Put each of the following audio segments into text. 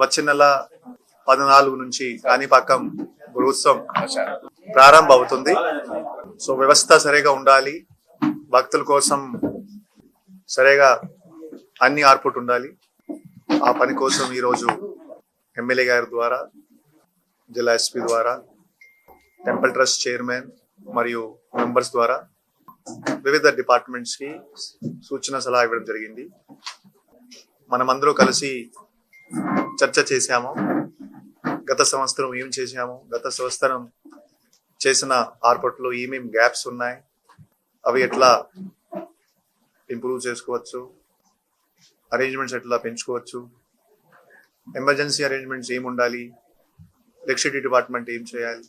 వచ్చే నెల 14 నుంచి కాణిపాకం బ్రహ్మోత్సవం ప్రారంభం అవుతుంది. సో వ్యవస్థ సరిగా ఉండాలి, భక్తుల కోసం సరిగా అన్ని ఏర్పాటు ఉండాలి. ఆ పని కోసం ఈరోజు ఎమ్మెల్యే గారి ద్వారా, జిల్లా ఎస్పీ ద్వారా, టెంపుల్ ట్రస్ట్ చైర్మన్ మరియు మెంబర్స్ ద్వారా వివిధ డిపార్ట్మెంట్స్ కి సూచన సలహా ఇవ్వడం జరిగింది. మనమందరూ కలిసి చర్చ చేశాము. గత సంవత్సరం ఏం చేశాము, గత సంవత్సరం చేసిన ఏర్పాట్లో ఏమేమి గ్యాప్స్ ఉన్నాయి, అవి ఎట్లా ఇంప్రూవ్ చేసుకోవచ్చు, అరేంజ్మెంట్స్ ఎట్లా పెంచుకోవచ్చు, ఎమర్జెన్సీ అరేంజ్మెంట్స్ ఏమి ఉండాలి, ఎలక్ట్రిసిటీ డిపార్ట్మెంట్ ఏం చేయాలి,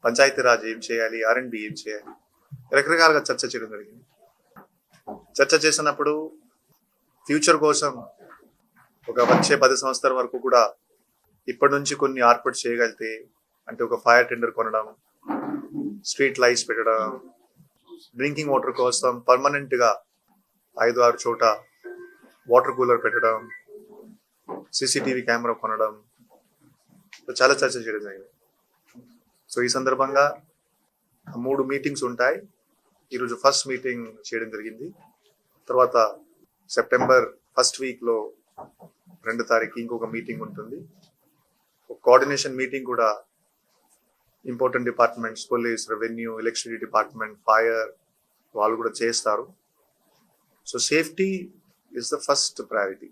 పంచాయతీరాజ్ ఏం చేయాలి, R&B ఏం చేయాలి, రకరకాలుగా చర్చ చేయడం జరిగింది. చర్చ చేసినప్పుడు ఫ్యూచర్ కోసం ఒక వచ్చే 10 సంవత్సరాల వరకు కూడా ఇప్పటి నుంచి కొన్ని ఏర్పాటు చేయగలిగితే, అంటే ఒక ఫైర్ టెండర్ కొనడం, స్ట్రీట్ లైట్స్ పెట్టడం, డ్రింకింగ్ వాటర్ కోసం పర్మనెంట్ గా 5-6 చోట వాటర్ కూలర్ పెట్టడం, CCTV కెమెరా కొనడం, చాలా చర్చ చేయడం జరిగింది. సో ఈ సందర్భంగా 3 మీటింగ్స్ ఉంటాయి. ఈరోజు ఫస్ట్ మీటింగ్ చేయడం జరిగింది. తర్వాత సెప్టెంబర్ 1st వీక్లో 2వ తారీఖు ఇంకొక మీటింగ్ ఉంటుంది. కోఆర్డినేషన్ మీటింగ్ కూడా important departments, police, revenue, electricity department, fire వాళ్ళు కూడా చేస్తారు. So safety is the first priority.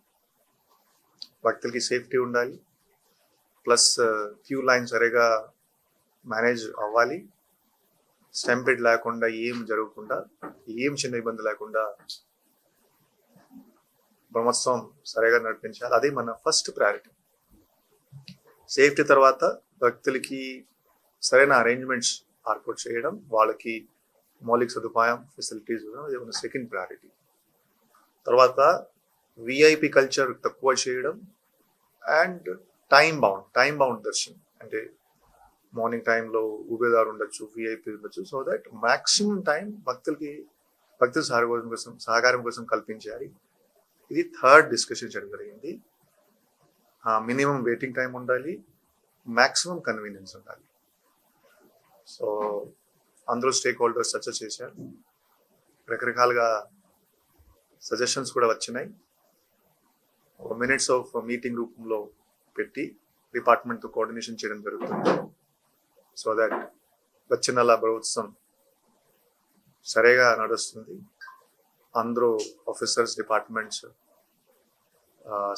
భక్తులకి సేఫ్టీ ఉండాలి, ప్లస్ క్యూ లైన్ సరిగా మేనేజ్ అవ్వాలి, స్టంపెడ్ లేకుండా, ఏం జరగకుండా, ఏం చిన్న ఇబ్బంది లేకుండా బ్రహ్మోత్సవం సరిగా నడిపించాలి. అదే మన ఫస్ట్ ప్రయారిటీ. సేఫ్టీ తర్వాత భక్తులకి సరైన అరేంజ్మెంట్స్ ఏర్పాటు చేయడం, వాళ్ళకి మౌలిక సదుపాయం, ఫెసిలిటీస్ అది మన సెకండ్ ప్రయారిటీ. తర్వాత VIP కల్చర్ తక్కువ చేయడం అండ్ టైం బౌండ్ దర్శనం. అంటే మార్నింగ్ టైంలో ఉబేదారు ఉండొచ్చు, VIP ఉండొచ్చు. సో దట్ మ్యాక్సిమం టైం భక్తుల సహకారం కోసం కల్పించాలి. ఇది థర్డ్ డిస్కషన్ చేయడం జరిగింది. మినిమం వెయిటింగ్ టైం ఉండాలి, మ్యాక్సిమం కన్వీనియన్స్ ఉండాలి. సో అందరూ స్టేక్ హోల్డర్స్ చర్చ చేశారు, రకరకాలుగా సజెషన్స్ కూడా వచ్చినాయి. మినిట్స్ ఆఫ్ మీటింగ్ రూపంలో పెట్టి డిపార్ట్మెంట్తో కోఆర్డినేషన్ చేయడం జరుగుతుంది. సో దట్ వచ్చే నెల బ్రహ్మోత్సవం సరిగా నడుస్తుంది. అందరూ ఆఫీసర్స్, డిపార్ట్మెంట్స్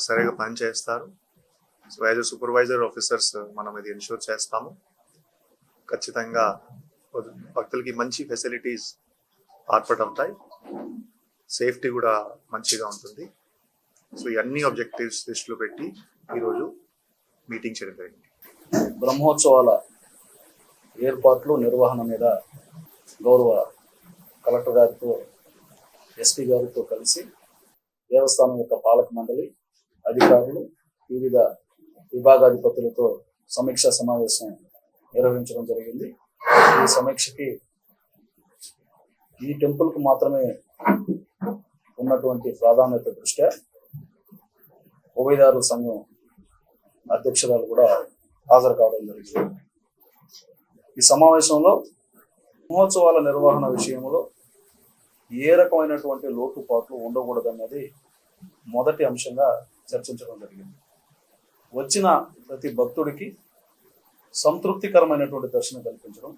సరిగా పనిచేస్తారు. So as a supervisor officers మనం ఇది ఎన్షూర్ చేస్తాము. ఖచ్చితంగా భక్తులకి మంచి ఫెసిలిటీస్ ఏర్పడవుతాయి, సేఫ్టీ కూడా మంచిగా ఉంటుంది. సో ఈ అన్ని ఆబ్జెక్టివ్స్ దృష్టిలో పెట్టి ఈరోజు మీటింగ్ చేయడం జరిగింది. బ్రహ్మోత్సవాల ఏర్పాట్లు, నిర్వహణ మీద గౌరవ కలెక్టర్ గారితో, ఎస్పీ గారితో కలిసి దేవస్థానం యొక్క పాలక మండలి అధికారులు, వివిధ విభాగాధిపతులతో సమీక్షా సమావేశం నిర్వహించడం జరిగింది. ఈ సమీక్షకి ఈ టెంపుల్కు మాత్రమే ఉన్నటువంటి ప్రాధాన్యత దృష్ట్యా ఉభయదారుల సంఘం అధ్యక్షురాలు కూడా హాజరు కావడం జరిగింది. ఈ సమావేశంలో మహోత్సవాల నిర్వహణ విషయంలో ఏ రకమైనటువంటి లోటుపాట్లు ఉండకూడదన్నది మొదటి అంశంగా చర్చించడం జరిగింది. వచ్చిన ప్రతి భక్తుడికి సంతృప్తికరమైనటువంటి దర్శనం కల్పించడం,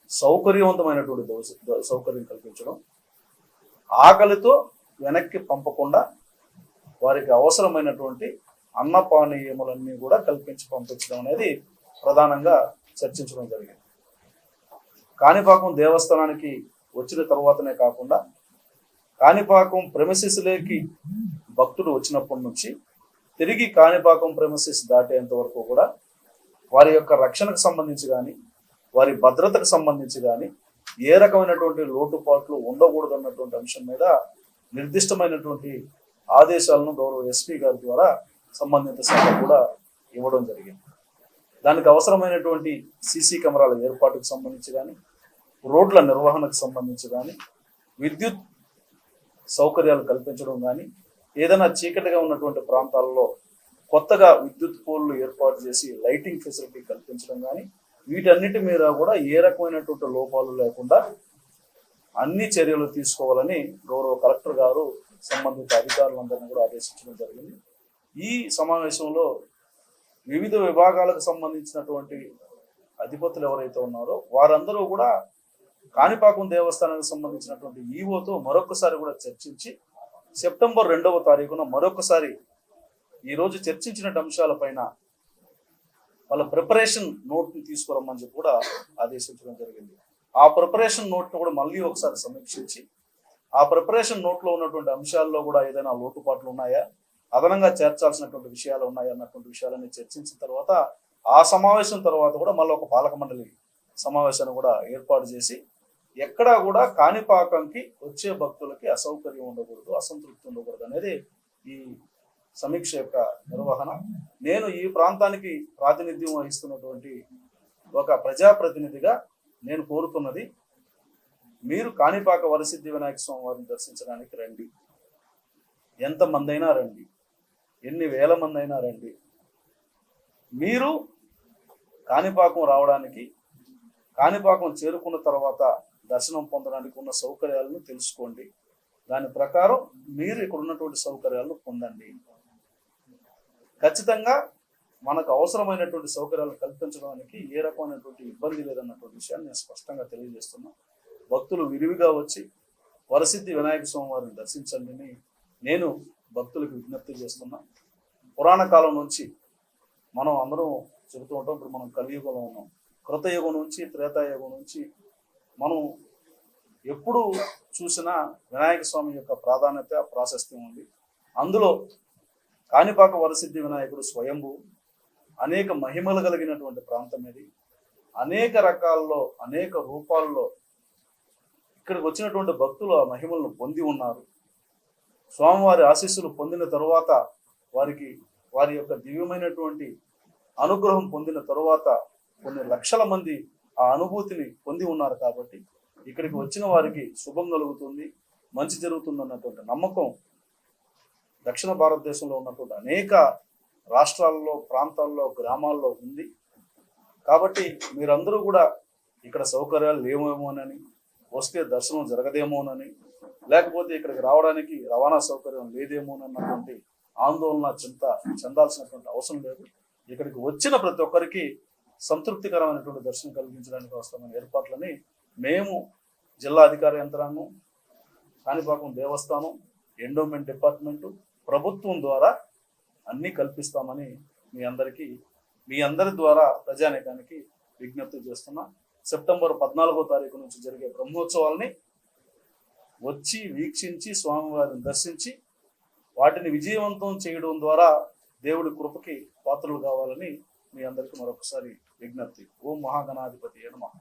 సౌకర్యవంతమైనటువంటి సౌకర్యం కల్పించడం, ఆకలితో వెనక్కి పంపకుండా వారికి అవసరమైనటువంటి అన్నపానీయములన్నీ కూడా కల్పించి పంపించడం అనేది ప్రధానంగా చర్చించడం జరిగింది. కాణిపాకం దేవస్థానానికి వచ్చిన తర్వాతనే కాకుండా కాణిపాకం ప్రెమిసెస్లోకి భక్తుడు వచ్చినప్పటి నుంచి తిరిగి కాణిపాకం ప్రెమిసెస్ దాటేంత వరకు కూడా వారి యొక్క రక్షణకు సంబంధించి కానీ, వారి భద్రతకు సంబంధించి కానీ ఏ రకమైనటువంటి లోటుపాట్లు ఉండకూడదు అన్నటువంటి అంశం మీద నిర్దిష్టమైనటువంటి ఆదేశాలను గౌరవ ఎస్పీ గారి ద్వారా సంబంధిత శాఖ కూడా ఇవ్వడం జరిగింది. దానికి అవసరమైనటువంటి సీసీ కెమెరాల ఏర్పాటుకు సంబంధించి కానీ, రోడ్ల నిర్వహణకు సంబంధించి కానీ, విద్యుత్ సౌకర్యాలు కల్పించడం కానీ, ఏదైనా చీకటిగా ఉన్నటువంటి ప్రాంతాల్లో కొత్తగా విద్యుత్ పోల్లు ఏర్పాటు చేసి లైటింగ్ ఫెసిలిటీ కల్పించడం కానీ, వీటన్నిటి మీద కూడా ఏ రకమైనటువంటి లోపాలు లేకుండా అన్ని చర్యలు తీసుకోవాలని గౌరవ కలెక్టర్ గారు సంబంధిత అధికారులందరినీ కూడా ఆదేశించడం జరిగింది. ఈ సమావేశంలో వివిధ విభాగాలకు సంబంధించినటువంటి అధిపతులు ఎవరైతే ఉన్నారో వారందరూ కూడా కాణిపాకం దేవస్థానానికి సంబంధించినటువంటి ఈవోతో మరొకసారి కూడా చర్చించి సెప్టెంబర్ 2వ తారీఖున మరొకసారి ఈరోజు చర్చించిన అంశాలపైన వాళ్ళ ప్రిపరేషన్ నోట్ని తీసుకురమ్మని చెప్పి కూడా ఆదేశించడం జరిగింది. ఆ ప్రిపరేషన్ నోట్ను కూడా మళ్ళీ ఒకసారి సమీక్షించి ఆ ప్రిపరేషన్ నోట్లో ఉన్నటువంటి అంశాల్లో కూడా ఏదైనా లోటుపాట్లు ఉన్నాయా, అదనంగా చేర్చాల్సినటువంటి విషయాలు ఉన్నాయా అన్నటువంటి విషయాలని చర్చించిన తర్వాత ఆ సమావేశం తర్వాత కూడా మళ్ళీ ఒక పాలక మండలి సమావేశాన్ని కూడా ఏర్పాటు చేసి ఎక్కడా కూడా కాణిపాకంకి వచ్చే భక్తులకి అసౌకర్యం ఉండకూడదు, అసంతృప్తి ఉండకూడదు అనేది ఈ సమీక్ష యొక్క నిర్వహణ. నేను ఈ ప్రాంతానికి ప్రాతినిధ్యం వహిస్తున్నటువంటి ఒక ప్రజాప్రతినిధిగా నేను కోరుతున్నది, మీరు కాణిపాక వరసిద్ధి వినాయక స్వామి వారిని దర్శించడానికి రండి. ఎంతమంది అయినా రండి, ఎన్ని వేల మంది అయినా రండి. మీరు కాణిపాకం రావడానికి, కాణిపాకం చేరుకున్న తర్వాత దర్శనం పొందడానికి ఉన్న సౌకర్యాలను తెలుసుకోండి. దాని ప్రకారం మీరు ఇక్కడ ఉన్నటువంటి సౌకర్యాలను పొందండి. ఖచ్చితంగా మనకు అవసరమైనటువంటి సౌకర్యాలు కల్పించడానికి ఏ రకమైనటువంటి ఇబ్బంది లేదన్నటువంటి విషయాన్ని నేను స్పష్టంగా తెలియజేస్తున్నా. భక్తులు విరివిగా వచ్చి వరసిద్ధి వినాయక స్వామి వారిని దర్శించండి అని నేను భక్తులకు విజ్ఞప్తి చేస్తున్నా. పురాణ కాలం నుంచి మనం అందరం చెబుతూ ఉంటాం, ఇప్పుడు మనం కలియుగంలో ఉన్నాం. కృతయుగం నుంచి త్రేతాయుగం నుంచి మనం ఎప్పుడు చూసినా వినాయక స్వామి యొక్క ప్రాధాన్యత ప్రాశస్త్యం ఉంది. అందులో కాణిపాక వరసిద్ధి వినాయకుడు స్వయంభూ, అనేక మహిమలు కలిగినటువంటి ప్రాంతం ఇది. అనేక రకాల్లో అనేక రూపాల్లో ఇక్కడికి వచ్చినటువంటి భక్తులు ఆ మహిమలను పొంది ఉన్నారు. స్వామివారి ఆశీస్సులు పొందిన తరువాత వారి యొక్క దివ్యమైనటువంటి అనుగ్రహం పొందిన తరువాత కొన్ని లక్షల మంది ఆ అనుభూతిని పొంది ఉన్నారు. కాబట్టి ఇక్కడికి వచ్చిన వారికి శుభం కలుగుతుంది, మంచి జరుగుతుంది అన్నటువంటి నమ్మకం దక్షిణ భారతదేశంలో ఉన్నటువంటి అనేక రాష్ట్రాల్లో, ప్రాంతాల్లో, గ్రామాల్లో ఉంది. కాబట్టి మీరందరూ కూడా ఇక్కడ సౌకర్యాలు లేవేమోనని, వస్తే దర్శనం జరగదేమోనని, లేకపోతే ఇక్కడికి రావడానికి రవాణా సౌకర్యం లేదేమోనన్నటువంటి ఆందోళన చెందాల్సినటువంటి అవసరం లేదు. ఇక్కడికి వచ్చిన ప్రతి ఒక్కరికి సంతృప్తికరమైనటువంటి దర్శనం కలిగించడానికి అవసరమైన ఏర్పాట్లని మేము జిల్లా అధికార యంత్రాంగం, కాణిపాకం దేవస్థానం, ఎండోమెంట్ డిపార్ట్మెంటు, ప్రభుత్వం ద్వారా అన్నీ కల్పిస్తామని మీ అందరి ద్వారా ప్రజానీకానికి విజ్ఞప్తి చేస్తున్నా. సెప్టెంబర్ 14వ తారీఖు నుంచి జరిగే బ్రహ్మోత్సవాల్ని వచ్చి వీక్షించి స్వామివారిని దర్శించి వాటిని విజయవంతం చేయడం ద్వారా దేవుడి కృపకి పాత్రలు కావాలని మీ అందరికీ మరొకసారి విజ్ఞప్తి. ఓం మహాగణాధిపతి నమః.